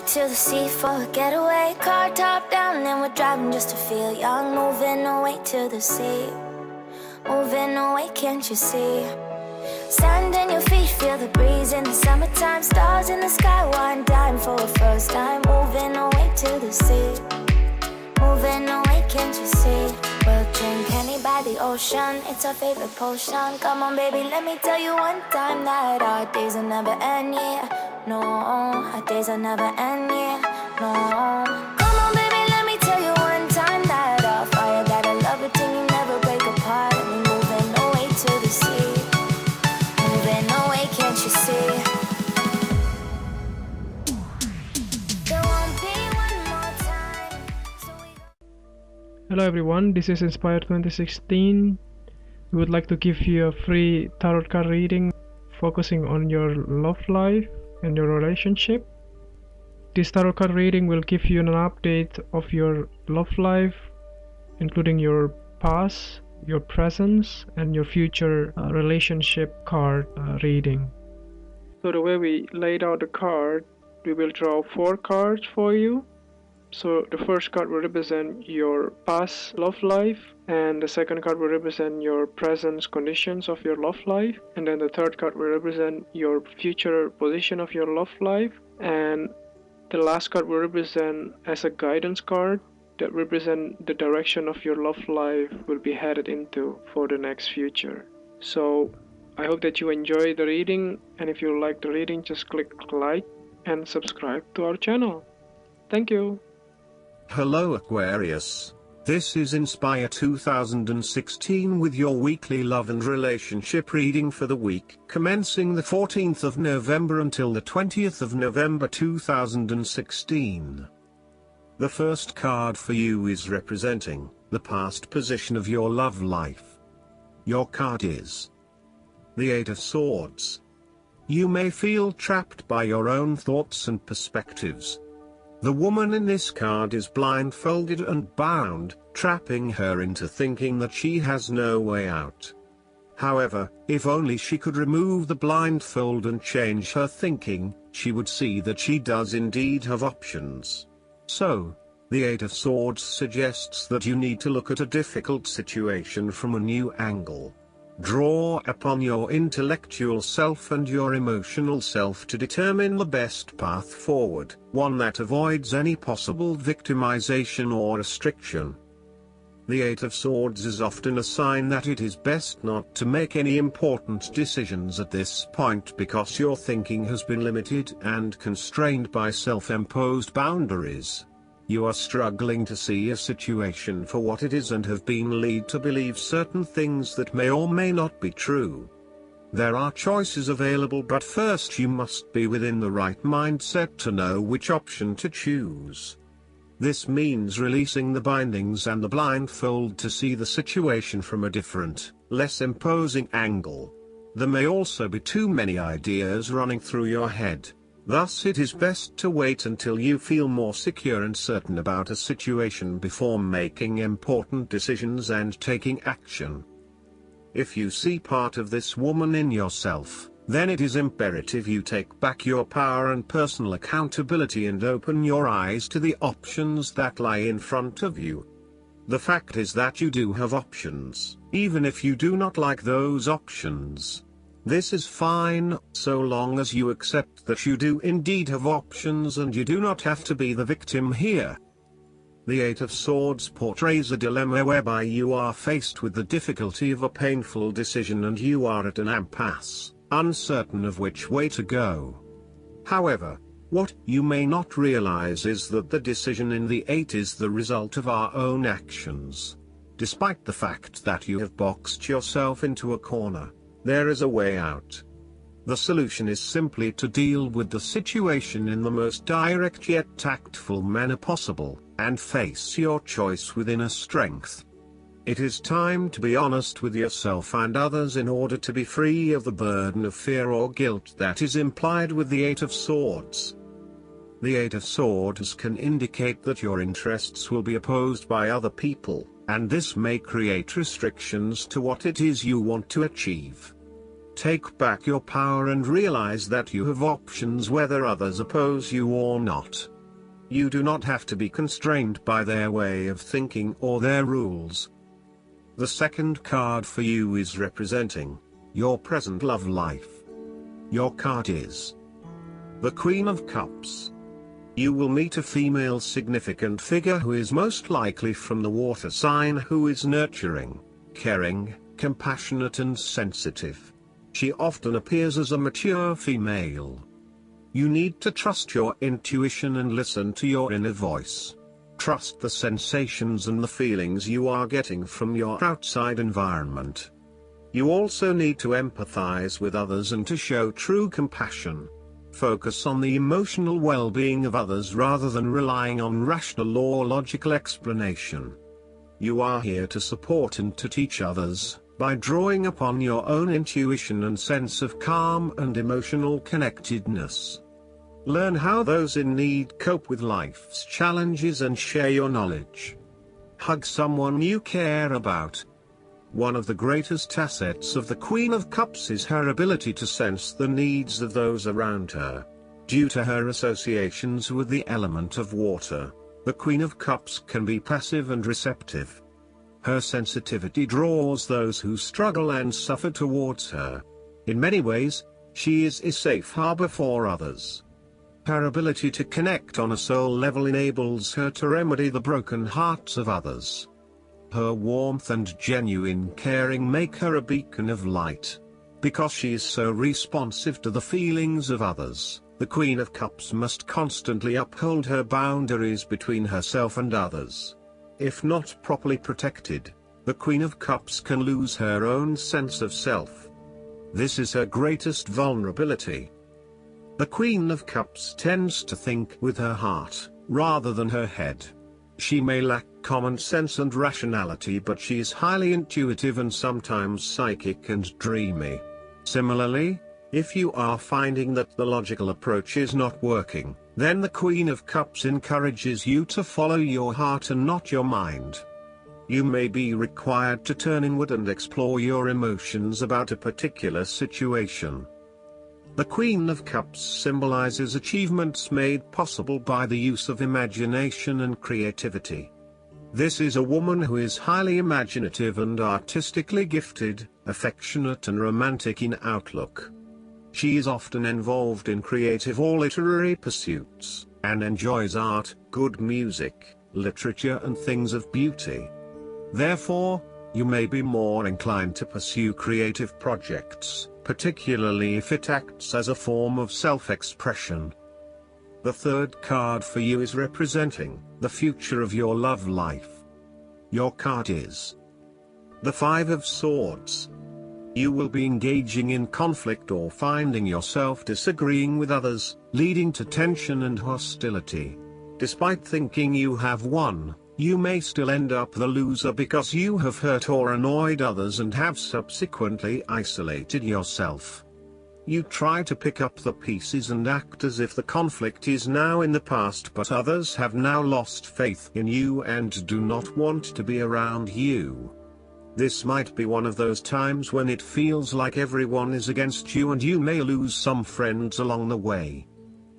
to the sea for a getaway. Car top down and we're driving just to feel young. Moving away to the sea, moving away, can't you see? Sand in your feet, feel the breeze in the summertime. Stars in the sky, one dime for a first time. Moving away to the sea, moving away, can't you see? We'll drink honey by the ocean, it's our favorite potion. Come on baby, let me tell you one time that our days will never end, yeah. No, our days will never end, yeah. No. Come on baby, let me tell you one time that our fire got a love it till you never break apart. And we're moving away to the sea, moving away, can't you see? There won't be one more time, so we Hello everyone, this is Inspire 2016. We would like to give you a free tarot card reading focusing on your love life and your relationship. This tarot card reading will give you an update of your love life, including your past, your present, and your future relationship card reading. So the way we laid out the card, we will draw 4 cards for you. So the first card will represent your past love life, and the second card will represent your present conditions of your love life, and then the third card will represent your future position of your love life, and the last card will represent as a guidance card that represent the direction of your love life will be headed into for the next future. So I hope that you enjoy the reading, and if you like the reading, just click like and subscribe to our channel. Thank you. Hello Aquarius. This is Inspire 2016 with your weekly love and relationship reading for the week commencing the 14th of November until the 20th of November 2016. The first card for you is representing the past position of your love life. Your card is the 8 of Swords. You may feel trapped by your own thoughts and perspectives. The woman in this card is blindfolded and bound, trapping her into thinking that she has no way out. However, if only she could remove the blindfold and change her thinking, she would see that she does indeed have options. So, the 8 of Swords suggests that you need to look at a difficult situation from a new angle. Draw upon your intellectual self and your emotional self to determine the best path forward, one that avoids any possible victimization or restriction. The 8 of Swords is often a sign that it is best not to make any important decisions at this point because your thinking has been limited and constrained by self-imposed boundaries. You are struggling to see a situation for what it is and have been led to believe certain things that may or may not be true. There are choices available, but first you must be within the right mindset to know which option to choose. This means releasing the bindings and the blindfold to see the situation from a different, less imposing angle. There may also be too many ideas running through your head. Thus it is best to wait until you feel more secure and certain about a situation before making important decisions and taking action. If you see part of this woman in yourself, then it is imperative you take back your power and personal accountability and open your eyes to the options that lie in front of you. The fact is that you do have options, even if you do not like those options. This is fine, so long as you accept that you do indeed have options and you do not have to be the victim here. The 8 of Swords portrays a dilemma whereby you are faced with the difficulty of a painful decision and you are at an impasse, uncertain of which way to go. However, what you may not realize is that the decision in the 8 is the result of our own actions. Despite the fact that you have boxed yourself into a corner, there is a way out. The solution is simply to deal with the situation in the most direct yet tactful manner possible, and face your choice with inner strength. It is time to be honest with yourself and others in order to be free of the burden of fear or guilt that is implied with the 8 of Swords. The 8 of Swords can indicate that your interests will be opposed by other people, and this may create restrictions to what it is you want to achieve. Take back your power and realize that you have options whether others oppose you or not. You do not have to be constrained by their way of thinking or their rules. The second card for you is representing your present love life. Your card is the Queen of Cups. You will meet a female significant figure who is most likely from the water sign, who is nurturing, caring, compassionate and sensitive. She often appears as a mature female. You need to trust your intuition and listen to your inner voice. Trust the sensations and the feelings you are getting from your outside environment. You also need to empathize with others and to show true compassion. Focus on the emotional well-being of others rather than relying on rational or logical explanation. You are here to support and to teach others, by drawing upon your own intuition and sense of calm and emotional connectedness. Learn how those in need cope with life's challenges and share your knowledge. Hug someone you care about. One of the greatest assets of the Queen of Cups is her ability to sense the needs of those around her. Due to her associations with the element of water, the Queen of Cups can be passive and receptive. Her sensitivity draws those who struggle and suffer towards her. In many ways, she is a safe harbor for others. Her ability to connect on a soul level enables her to remedy the broken hearts of others. Her warmth and genuine caring make her a beacon of light. Because she is so responsive to the feelings of others, the Queen of Cups must constantly uphold her boundaries between herself and others. If not properly protected, the Queen of Cups can lose her own sense of self. This is her greatest vulnerability. The Queen of Cups tends to think with her heart, rather than her head. She may lack common sense and rationality, but she is highly intuitive and sometimes psychic and dreamy. Similarly, if you are finding that the logical approach is not working, then the Queen of Cups encourages you to follow your heart and not your mind. You may be required to turn inward and explore your emotions about a particular situation. The Queen of Cups symbolizes achievements made possible by the use of imagination and creativity. This is a woman who is highly imaginative and artistically gifted, affectionate and romantic in outlook. She is often involved in creative or literary pursuits, and enjoys art, good music, literature and things of beauty. Therefore, you may be more inclined to pursue creative projects, particularly if it acts as a form of self-expression. The third card for you is representing the future of your love life. Your card is the Five of Swords. You will be engaging in conflict or finding yourself disagreeing with others, leading to tension and hostility. Despite thinking you have won, you may still end up the loser because you have hurt or annoyed others and have subsequently isolated yourself. You try to pick up the pieces and act as if the conflict is now in the past, but others have now lost faith in you and do not want to be around you. This might be one of those times when it feels like everyone is against you and you may lose some friends along the way.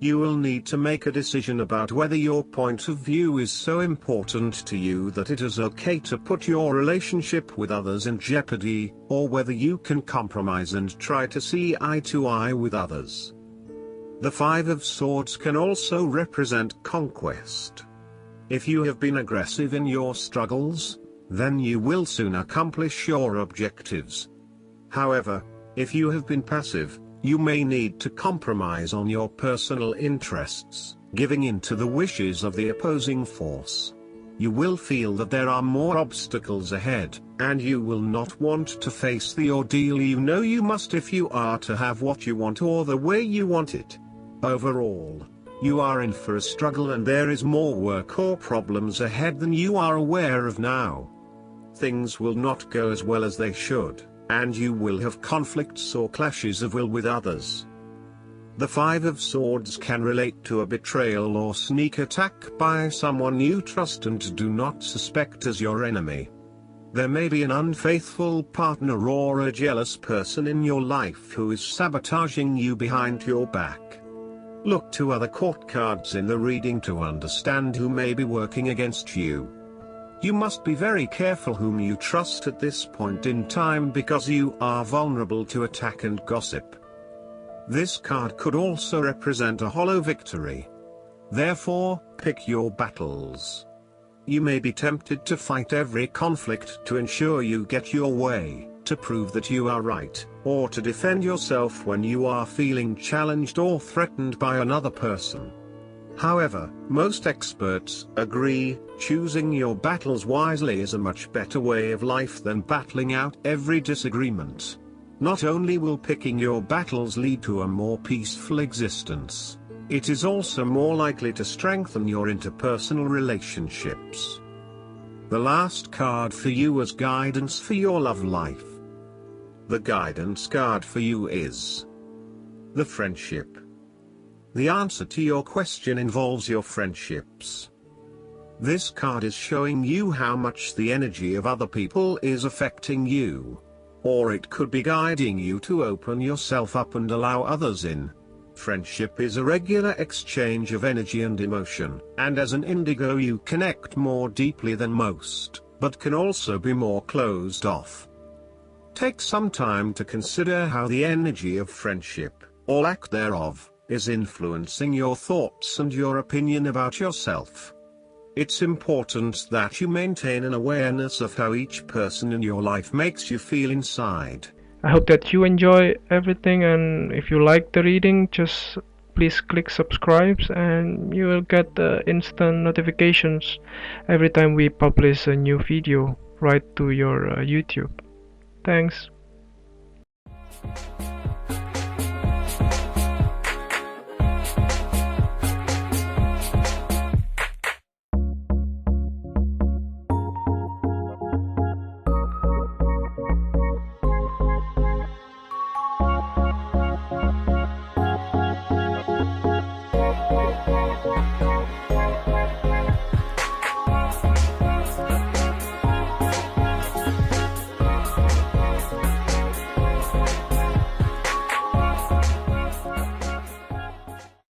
You will need to make a decision about whether your point of view is so important to you that it is okay to put your relationship with others in jeopardy, or whether you can compromise and try to see eye to eye with others. The Five of Swords can also represent conquest. If you have been aggressive in your struggles, then you will soon accomplish your objectives. However, if you have been passive, you may need to compromise on your personal interests, giving in to the wishes of the opposing force. You will feel that there are more obstacles ahead, and you will not want to face the ordeal you know you must if you are to have what you want or the way you want it. Overall, you are in for a struggle and there is more work or problems ahead than you are aware of now. Things will not go as well as they should, and you will have conflicts or clashes of will with others. The Five of Swords can relate to a betrayal or sneak attack by someone you trust and do not suspect as your enemy. There may be an unfaithful partner or a jealous person in your life who is sabotaging you behind your back. Look to other court cards in the reading to understand who may be working against you. You must be very careful whom you trust at this point in time because you are vulnerable to attack and gossip. This card could also represent a hollow victory. Therefore, pick your battles. You may be tempted to fight every conflict to ensure you get your way, to prove that you are right, or to defend yourself when you are feeling challenged or threatened by another person. However, most experts agree, choosing your battles wisely is a much better way of life than battling out every disagreement. Not only will picking your battles lead to a more peaceful existence, it is also more likely to strengthen your interpersonal relationships. The last card for you is guidance for your love life. The guidance card for you is the friendship. The answer to your question involves your friendships. This card is showing you how much the energy of other people is affecting you. Or it could be guiding you to open yourself up and allow others in. Friendship is a regular exchange of energy and emotion, and as an indigo you connect more deeply than most, but can also be more closed off. Take some time to consider how the energy of friendship, or lack thereof, is influencing your thoughts and your opinion about yourself. It's important that you maintain an awareness of how each person in your life makes you feel inside. I hope that you enjoy everything, and if you like the reading, just please click subscribe and you will get the instant notifications every time we publish a new video right to your YouTube. Thanks.